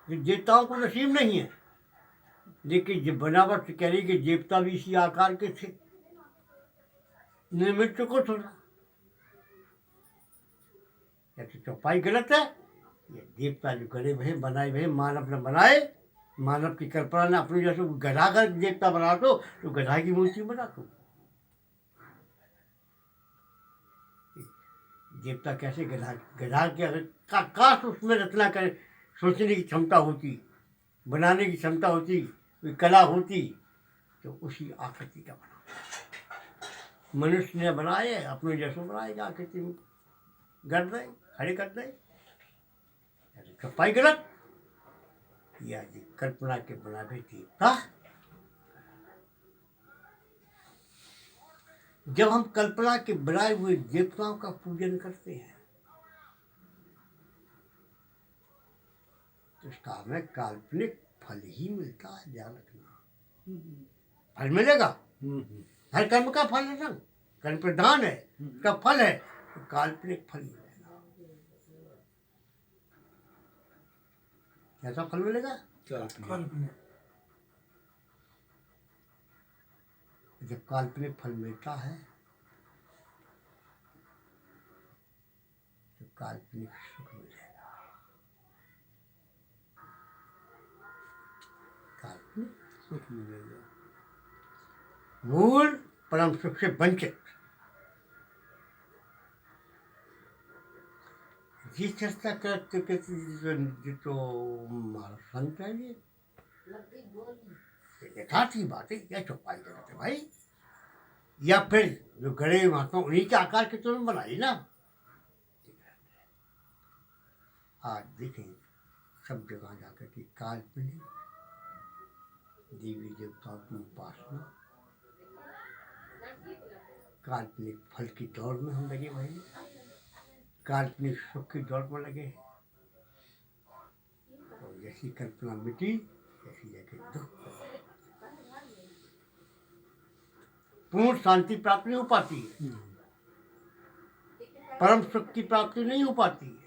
जो देवताओं को नसीब नहीं है। लेकिन जब बनावट कह रही कि देवता भी इसी आकार के थे, निमित्त को थोड़ा या तो चौपाई गलत है। ये देवता जो गड़े हुए बनाए हुए मानव ने बनाए, मानव की कल्पना ने अपने जैसे गधा का देवता बना दो तो गधा की मूर्ति बना दो। देवता कैसे गधा गधा के अगर काश उसमें रचना कर सोचने की क्षमता होती, बनाने की क्षमता होती, कोई कला होती तो उसी आकृति का बना। मनुष्य ने बनाए अपने जैसे बनाएगा आकृति में गढ़ दे, खड़े कर दे, छपाई गलत या कल्पना के बनावे देवता। जब हम कल्पना के बनाए हुए देवताओं का पूजन करते हैं तो उसका हमें काल्पनिक फल ही मिलता है, ध्यान रखना। फल मिलेगा, हर कर्म का फल है ना, कर्म प्रधान है, उसका फल है, तो काल्पनिक फल मिलेगा। कैसा फल मिलेगा? काल्पनिक। जब काल्पनिक फल मिलता है तो काल्पनिक सुख मिलेगा। काल्पनिक सुख मिलेगा। मूल परम सुख से वंचित ये चर्चा करते तो हमारा संत है ये यथार्थ ही बात है, क्या चौपाई करते भाई। या फिर जो गड़े महात्मा उन्हीं के आकार के तुरंत बनाई ना। आज देखें सब जगह जाकर के काल्पनिक देवी देवताओं की उपासना, काल्पनिक फल की दौड़ में हम लगे भाई, काल्पनिक सुख की दौड़ में लगे। और जैसी कल्पना मिटी ऐसी जगह दुख। पूर्ण शांति प्राप्ति नहीं हो पाती है, परम सुख की प्राप्ति नहीं हो पाती है।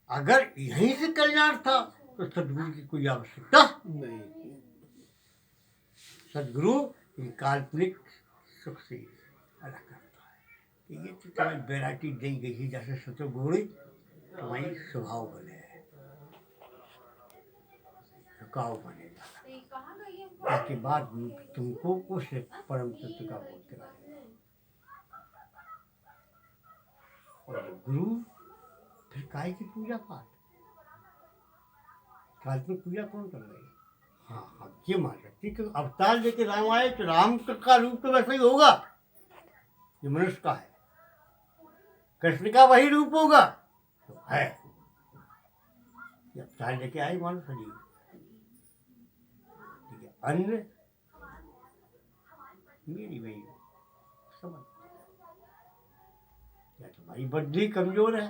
अगर यहीं से कल्याण था तो सदगुरु की कोई आवश्यकता नहीं। सदगुरु काल्पनिक सुख से अलग करता है कि ये तो तुम्हें वैरायटी दी गई है, जैसे सतगुरु तुम्हारी स्वभाव बने, झुकाव बनेगा, ताकि बाद तुमको उस परम तत्व का बोध कराए। और गुरु फिर काय की पूजा पाठ, काल्पनिक पूजा कौन कर रही है? हाँ ये मान सकती कि अवतार लेके राम आए तो राम का रूप तो वैसा ही होगा जो मनुष्य का है, कृष्ण का वही रूप होगा तो है। अवतार लेके आए मानो शरीर, ठीक है, अन्य मेरी वही समझ या तुम्हारी बुद्धि कमजोर है।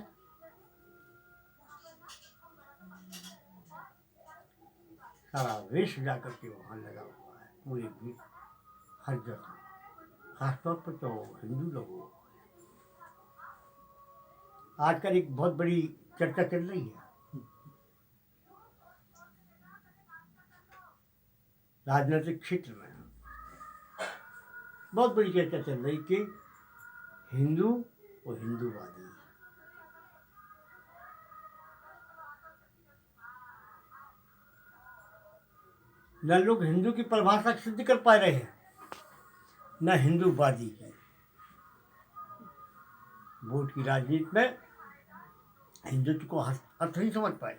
सारा वेश जाकर के वहाँ लगा हुआ है पूरे भी हर जगह, खासतौर पर तो हिंदू लोगों। आजकल एक बहुत बड़ी चर्चा चल रही है राजनीतिक क्षेत्र में, बहुत बड़ी चर्चा चल रही कि हिंदू और हिंदूवादी, न लोग हिंदू की परिभाषा सिद्ध कर पा रहे हैं न हिंदूवादी की। वोट की राजनीति में हिंदुत्व को अर्थ नहीं समझ पाए।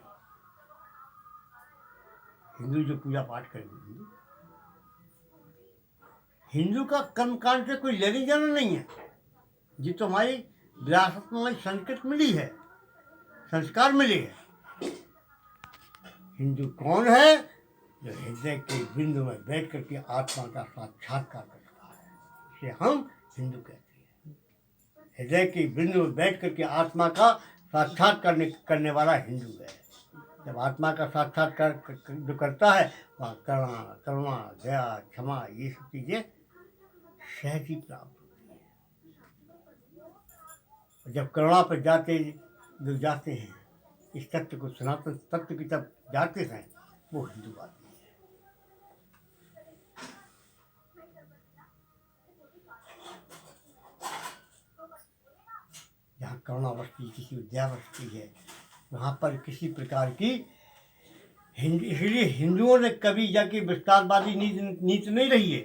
हिंदू जो पूजा पाठ करेंगे, हिंदू का कर्मकांड से कोई लेने देना नहीं है। ये तो हमारी विरासत में हमारी संस्कृत मिली है, संस्कार मिले हैं। हिंदू कौन है? जो हृदय के बिंदु में बैठ करके आत्मा का साक्षात्कार करता है, इसे हम हिंदू कहते हैं। हृदय के बिंदु में बैठ करके आत्मा का साक्षात्कार करने वाला हिंदू है। जब आत्मा का साक्षात्कार जो करता है वहाँ करुणा दया क्षमा ये सब चीजें सहज ही प्राप्त होती है। जब करुणा पर जाते हैं इस तत्व को सनातन तत्व की तरफ जाते हैं, वो हिंदूवादी है। जहाँ करुणा बसती, किसी विद्या बसती है, वहाँ पर किसी प्रकार की इसलिए हिंदुओं ने कभी जाके विस्तारवादी नीति नहीं रही है।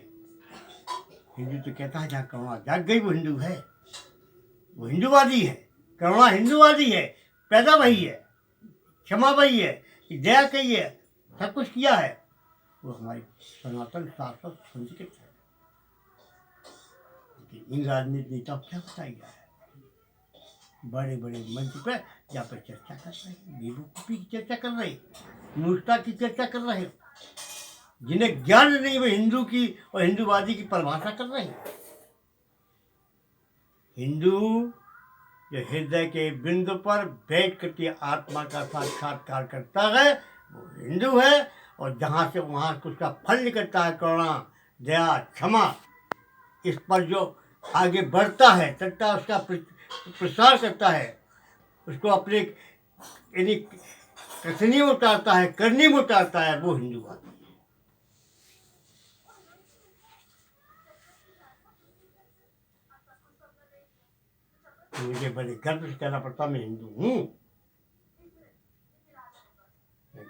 हिंदू तो कहता है जहाँ करुणा जाग गई वो हिंदू है, वो हिंदूवादी है। करुणा हिंदूवादी है, पैदा वही है, क्षमा वही है, दया कही है, सब कुछ किया है, वो हमारी सनातन शाश्वत संस्कृत है। लेकिन इन राजनीतिक नेताओं क्या बताया गया है? बड़े बड़े मंच पर जहाँ पर चर्चा कर रहे हैं, बेवकूफ़ी की चर्चा कर रहे हैं, मूर्खता की चर्चा कर रहे हैं, जिन्हें ज्ञान नहीं, वो हिंदू की और हिंदूवादी की परिभाषा कर रहे हैं। हिंदू जो हृदय के बिंदु पर बैठ करके आत्मा का साक्षात्कार करता है वो हिंदू है, और जहाँ से वहाँ उसका फल निकलता है करुणा, दया, क्षमा, इस पर जो आगे बढ़ता है, चलता उसका प्रसार करता है, उसको अपने यानी कथनी में उतारता है, करनी में उतारता है, वो हिंदूवादी है। मुझे बड़े गर्व से कहना पड़ता मैं हिंदू हूँ,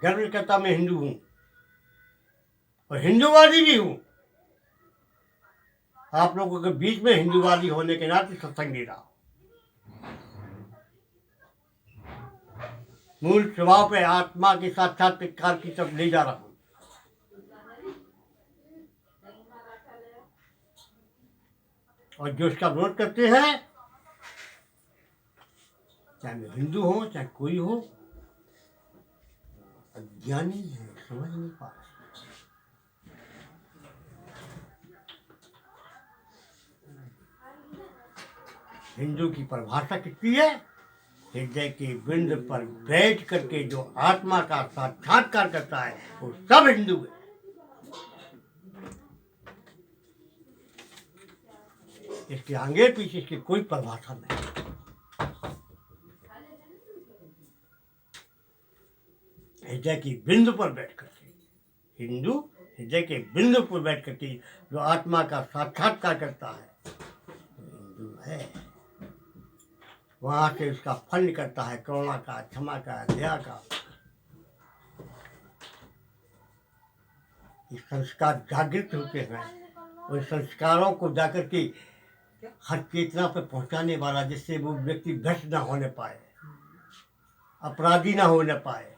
गर्व से कहता मैं हिंदू हूँ और हिंदूवादी भी हूँ। आप लोगों के बीच में हिंदूवादी होने के नाते सत्संग दे रहा हूँ। मूल स्वभाव पे आत्मा के साक्षात्कार की तरफ ले जा रहा हूँ। और जो इसका विरोध करते हैं, चाहे मैं हिंदू हो चाहे कोई हो, अज्ञानी है, समझ नहीं पा रहे। हिंदू की परिभाषा कितनी है? हृदय के बिंद पर बैठ करके जो आत्मा का साक्षात्कार करता है वो सब हिंदू है। इसके आगे पीछे इसकी कोई परिभाषा नहीं। हृदय की बिंदु पर बैठ करके हिंदू हृदय के बिंदु पर बैठ करके जो आत्मा का साक्षात्कार करता है वो हिंदू है। वहां से उसका फल निकलता है करुणा का, क्षमा का, दया का। ये संस्कार जागृत होते हैं और संस्कारों को जाकर के हर चेतना पर पहुंचाने वाला, जिससे वो व्यक्ति भ्रष्ट ना होने पाए, अपराधी ना होने पाए,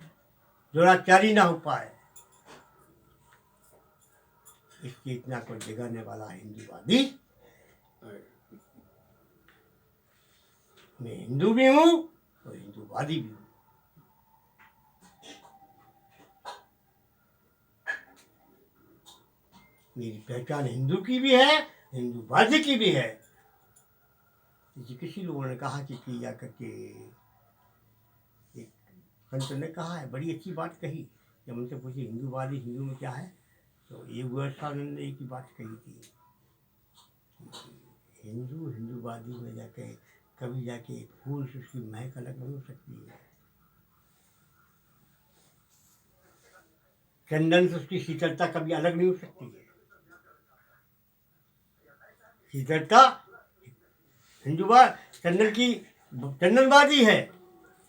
दुराचारी ना हो पाए, इस चेतना को जगाने वाला हिंदूवादी। मैं हिंदू भी हूँ और हिंदूवादी भी हूँ। मेरी पहचान हिंदू की भी है, हिंदूवादी की भी है। किसी लोगों ने कहा कि या करके एक संत ने कहा है, बड़ी अच्छी बात कही। जब उनसे पूछी हिंदूवादी हिंदू में क्या है, तो ये गोस्वामी ने एक ही बात कही थी, हिंदू हिंदूवादी में जाके कभी जाके फूल से उसकी महक अलग नहीं हो सकती है, चंदन से उसकी शीतलता कभी अलग नहीं हो सकती है। शीतलता हिंदूवाद चंदन की चंदनबाजी है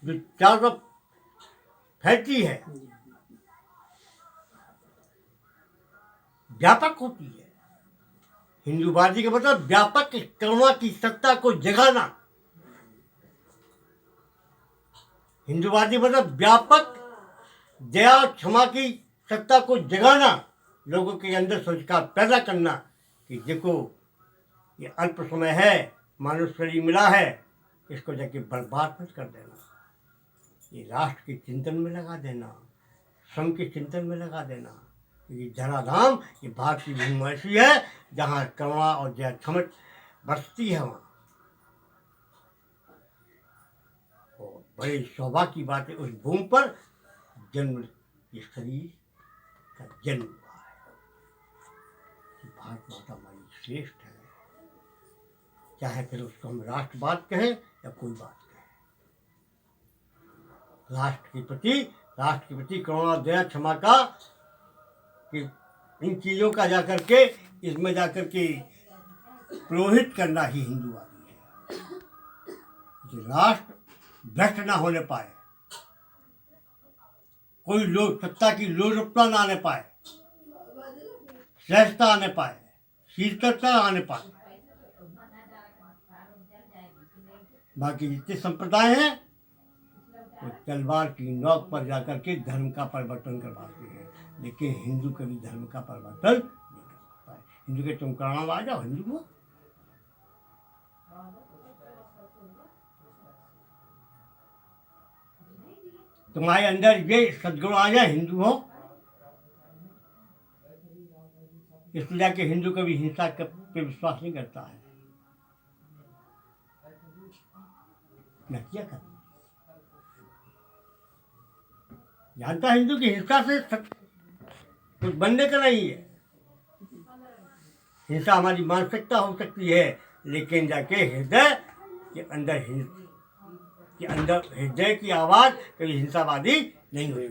जो चारों तरफ फैलती है, व्यापक होती है। हिंदूवादी का मतलब व्यापक करुणा की सत्ता को जगाना। हिंदूवादी मतलब व्यापक दया क्षमा की सत्ता को जगाना, लोगों के अंदर संस्कार पैदा करना कि देखो ये अल्प समय है, मानव शरीर मिला है, इसको जाके बर्बाद मत कर देना, ये राष्ट्र के चिंतन में लगा देना, श्रम के चिंतन में लगा देना। ये धराधाम, ये भारत की भूमि ऐसी है जहाँ करुणा और दया क्षमा बरसती है। वहाँ और बड़े सौभाग्य की बात है, उस भूमि पर जन्म, ये शरीर का जन्म हुआ है। भारत माता हमारी श्रेष्ठ है, चाहे फिर उसको हम राष्ट्रवाद कहें या कोई बात कहें, राष्ट्र के प्रति करुणा, दया, क्षमा का, कि इन चीज़ों का जाकर के इसमें जाकर के पुरोहित करना ही हिंदूवादी है, कि राष्ट्र भ्रष्ट ना होने पाए, कोई लोग सत्ता की लोलुपता ना आने पाए, श्रेष्ठता आने पाए, शीर्षता आने पाए। बाकी जितने संप्रदाय हैं वो तलवार की नोक पर जाकर के धर्म का परिवर्तन करवाते हैं, लेकिन हिंदू कभी धर्म का परिवर्तन नहीं कर सकता है। हिंदू के तुम कराना आ जाओ, हिंदू हो, तुम्हारे अंदर ये सद्गुण आ जाए, हिंदू हो। इसलिए जाके हिंदू कभी हिंसा पे विश्वास नहीं करता है, न क्या कर जानता है हिंदू की हिंसा से कुछ बनने का नहीं है। हिंसा हमारी मानसिकता हो सकती है, लेकिन जाके हृदय के अंदर हृदय की आवाज कभी हिंसावादी नहीं हुई।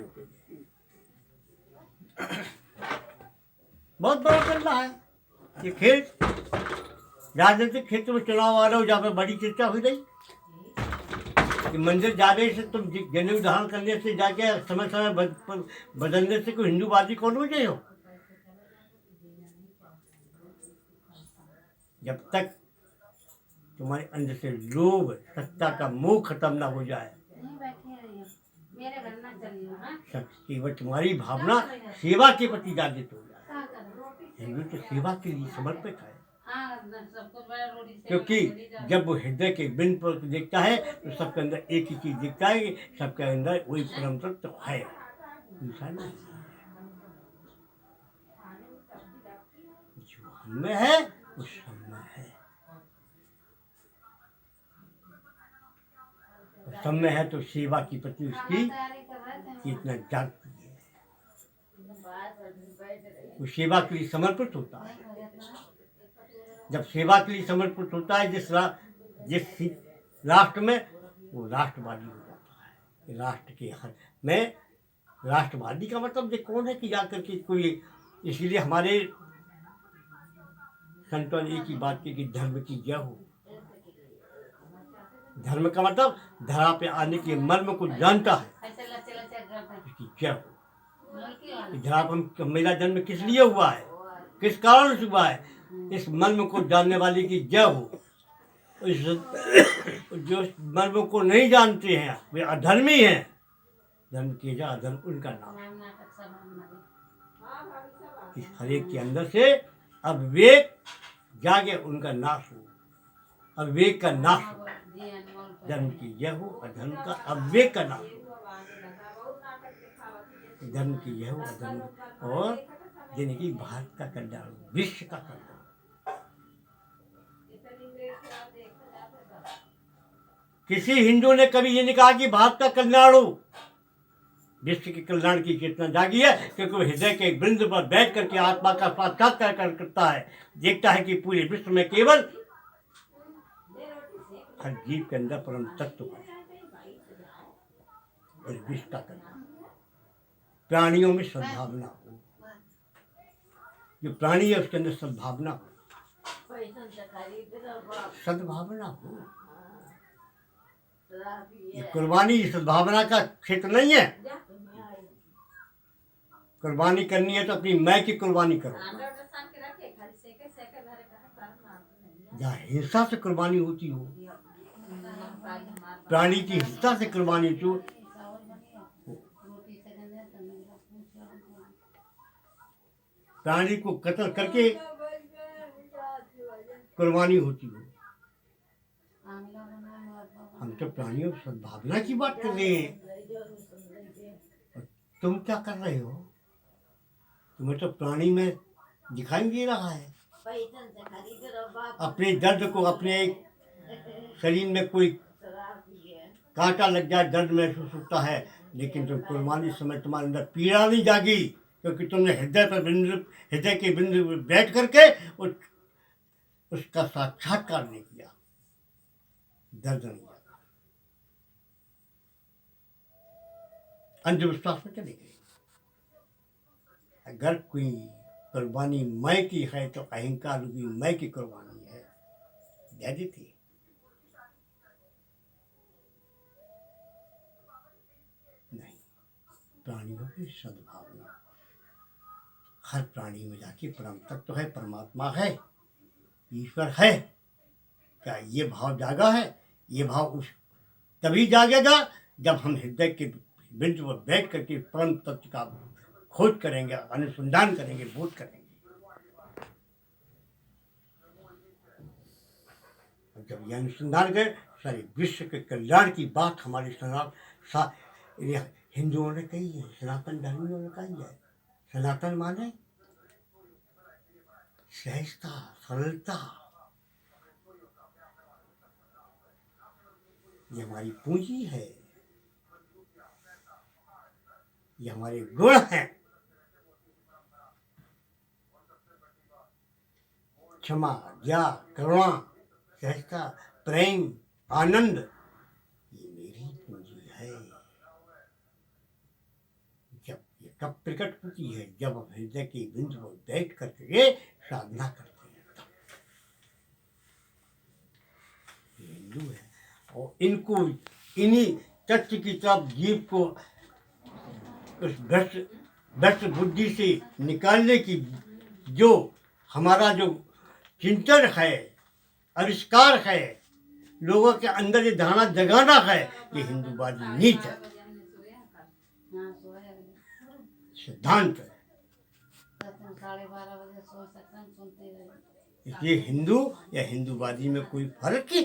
बहुत बड़ा चल रहा है ये खेल, राजनीतिक क्षेत्र में चुनाव आ रहा हो, जहाँ पे बड़ी चर्चा हुई रही कि मंदिर जाने से, तुम जनेऊ धारण करने से, जाके समय समय बदलने से कोई हिंदूवादी कौन हो जाए हो। जब तक तुम्हारे अंदर से लोभ, सत्ता का मोह खत्म ना हो जाए, केवल तुम्हारी भावना सेवा के प्रति जागृत हो जाए। हिंदू तो सेवा के लिए समर्पित है, क्योंकि जब वो हृदय के बिंद पर देखता है तो सबके अंदर एक ही चीज दिखता है, सबके अंदर वही परम तत्व है, दूसरा नहीं। जो हमें है वो सब में है, सब में है, तो सेवा की प्रति उसकी इतना जागती है, वो सेवा के लिए समर्पित होता है। जब सेवा के लिए समर्पित होता है जिस राष्ट्र में, वो राष्ट्रवादी हो जाता है। राष्ट्र के हक में, राष्ट्रवादी का मतलब ये कौन है कि जाकर के कोई, इसलिए हमारे संतों ने एक ही बात की कि धर्म की जय हो। धर्म का मतलब धरा पे आने के मर्म को जानता है, इसकी जय हो। धरा पर मेरा जन्म किस लिए हुआ है, किस कारण से हुआ है, इस मर्म को जानने वाले की जय हो। जो मर्म को नहीं जानते हैं वे अधर्मी हैं, धर्म की जय, अधर्म उनका नाम। इस हरेक के अंदर से अविवेक जागे, उनका नाश हो, अविवेक का नाश हो। धर्म की जय हो, अधर्म का, अविवेक का नाश हो। धर्म की जय हो, अधर्म, और जिनकी भारत का कल्याण, विश्व का कल्याण। किसी हिंदू ने कभी ये नहीं कहा कि भारत का कल्याण हो। विश्व के कल्याण की चेतना जागी है, क्योंकि वो हृदय के बिंदु पर बैठ करके आत्मा का साक्षात्कार करता है, देखता है कि पूरे विश्व में केवल हर जीव के अंदर परम तत्व है, और विश्व का कल्याण, प्राणियों में सद्भावना हो, जो प्राणी है उसके अंदर सद्भावना हो, सद्भावना हो। ये कुर्बानी सद्भावना का क्षेत्र नहीं है। कुर्बानी करनी है तो अपनी मैं की कुर्बानी करो। जहाँ हिंसा से कुर्बानी होती हो, प्राणी की हिंसा से कुर्बानी हो, प्राणी को कत्ल करके कुर्बानी होती हो। हम तो प्राणियों की सद्भावना की बात कर रहे हैं, तुम क्या कर रहे हो? तुम्हें तो प्राणी में दिखाई दे रहा है। अपने दर्द को, अपने शरीर में कोई कांटा लग जाए, दर्द महसूस होता है, लेकिन तुम कुर्बानी समय तुम्हारे अंदर पीड़ा नहीं जागी, क्योंकि तुमने हृदय के बिंदु पर बैठ करके उसका साक्षात्कार नहीं किया, दर्द नहीं जागा। अंधविश्वास में चले गए। अगर कोई कुर्बानी मैं की है तो अहंकार भी मैं की कुर्बानी है, दे देती। नहीं, प्राणियों की सद्भावना, हर प्राणी में जाके परम तत्व है, परमात्मा है, ईश्वर है। क्या ये भाव जागा है? ये भाव उस तभी जागेगा जब हम हृदय के बिंदु पर बैठ करके परम तत्व का खोज करेंगे, अनुसंधान करेंगे, बोध करेंगे। जब यह अनुसंधान करें, सारे विश्व के कल्याण की बात हमारे हिंदुओं ने कही है, सनातन धर्मियों ने कही है। सनातन माने सहजता, सरलता। ये हमारी पूंजी है, ये हमारे गुण हैं। क्षमा, दया, करुणा, सहजता, प्रेम, आनंद, ये मेरी पूंजी है। जब ये कब प्रकट होती है? जब हम हृदय के बिंदु पर बैठ करके साधना करते हैं, तब ये हिंदू है। और इनको इन्हीं तत्व की तरफ जीव को उस भ्रष्ट बुद्धि से निकालने की जो हमारा जो चिंतन है, आविष्कार है, लोगों के अंदर ये धारणा जगाना है, ये हिंदूवादी नीति है, सिद्धांत है। इसलिए हिंदू या हिंदूवादी में कोई फर्क ही,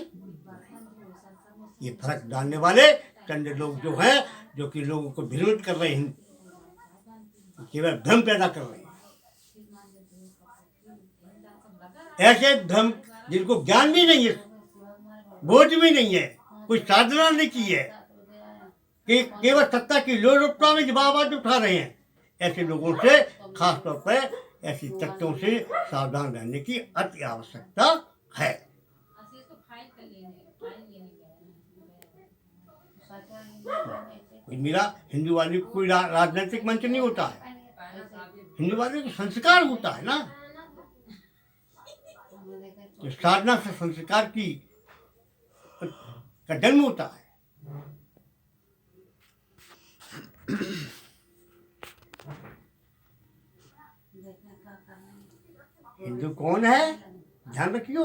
ये फर्क डालने वाले चंद लोग जो हैं, जो कि लोगों को विरोध कर रहे हैं, केवल भ्रम पैदा कर रहे हैं। ऐसे भ्रम जिनको ज्ञान भी नहीं है, बोध भी नहीं है, कुछ साधना नहीं की है, कि केवल सत्ता की लोलुपता में जब आवाज उठा रहे हैं, ऐसे लोगों से खास तौर पर ऐसी तत्वों से सावधान रहने की अति आवश्यकता है। मेरा हिंदूवादी को कोई राजनीतिक मंच नहीं होता है, हिंदूवादी को संस्कार होता है ना। तो साधना से संस्कार की का जन्म होता है। हिंदू कौन है? ध्यान रखियो,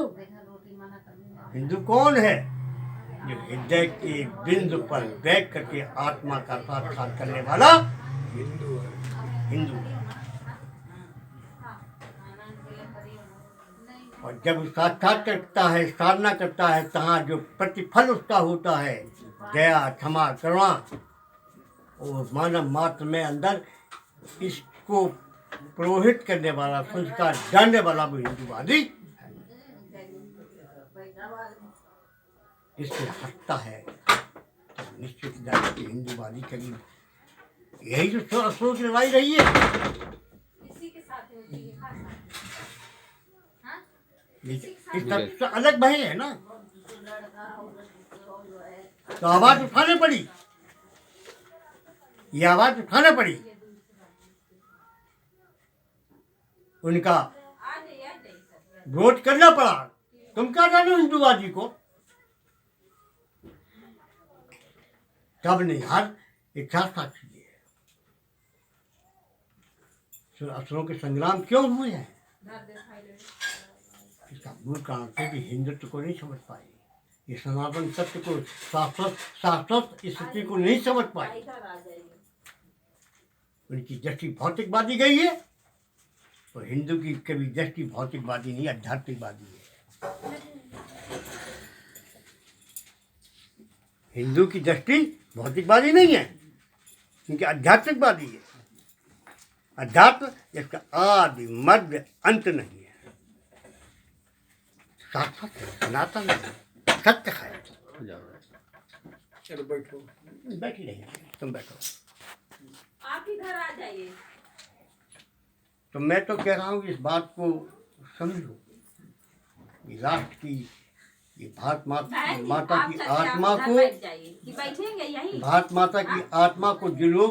हिंदू कौन है? जो हृदय के बिंदु पर बैठ करके आत्मा का साक्षात्कार करने वाला हिंदू है। हिंदू। और जब साक्षात करता है, साधना करता है, तहाँ जो प्रतिफल उसका होता है, दया, क्षमा, करुणा, और मानव मात्र में अंदर इसको पुरोहित करने वाला, संस्कार डालने वाला वो हिंदूवादी है। इससे हटता है तो निश्चित जाने की हिंदूवादी करीब यही जो सोच लगाई रही है। इस तरह से अलग भय है ना, तो आवाज उठाने पड़ी, ये आवाज उठाना पड़ी। उनका विरोध करना पड़ा। तुम क्या जानो हिंदूवादी को? तब नहीं, हर इच्छा साक्षी है। असुरों के संग्राम क्यों हुए हैं? इसका मूल कारण थे कि हिंदुत्व को नहीं समझ पाए, ये सनातन तत्व को, शाश्वत स्थिति को नहीं समझ पाए। उनकी दृष्टि भौतिकवादी गई है, तो हिंदू की कभी दृष्टि भौतिकवादी नहीं, आध्यात्मिकवादी है। हिंदू की दृष्टि भौतिकवादी नहीं है, क्योंकि आध्यात्मिकवादी है। अध्यात्म इसका आदि मध्य अंत नहीं है, शाश्वत है, सनातन है, सत्य है। चलो बैठो, बैठी रहिए, तुम बैठो, आप इधर आ जाइए। तो मैं तो कह रहा हूँ इस बात को समझो, राष्ट्र की कि भारत बहन जी, माता आप की चलिए, आप आत्मा इधर को, बैठ जाइए कि बैठेंगे यहीं। भारत माता की आत्मा को जो लोग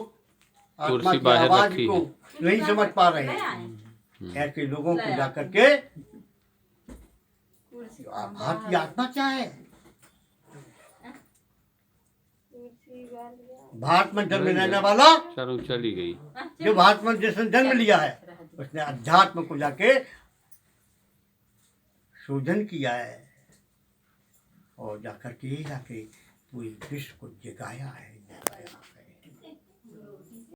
आत्मा कुर्सी की बाहर आवाज रखी को है। नहीं समझ पा रहे ले हैं, आए। ऐसे लोगों को ले जाकर के कुर्सी भारत की आत्मा क्या है, भारत में जन्म लेने वाला चलो चली गई। जो भारत में जिसने जन्म लिया है उसने अध्यात्म को जाके शोधन किया है और जाकर के पूरे विश्व को जगाया है,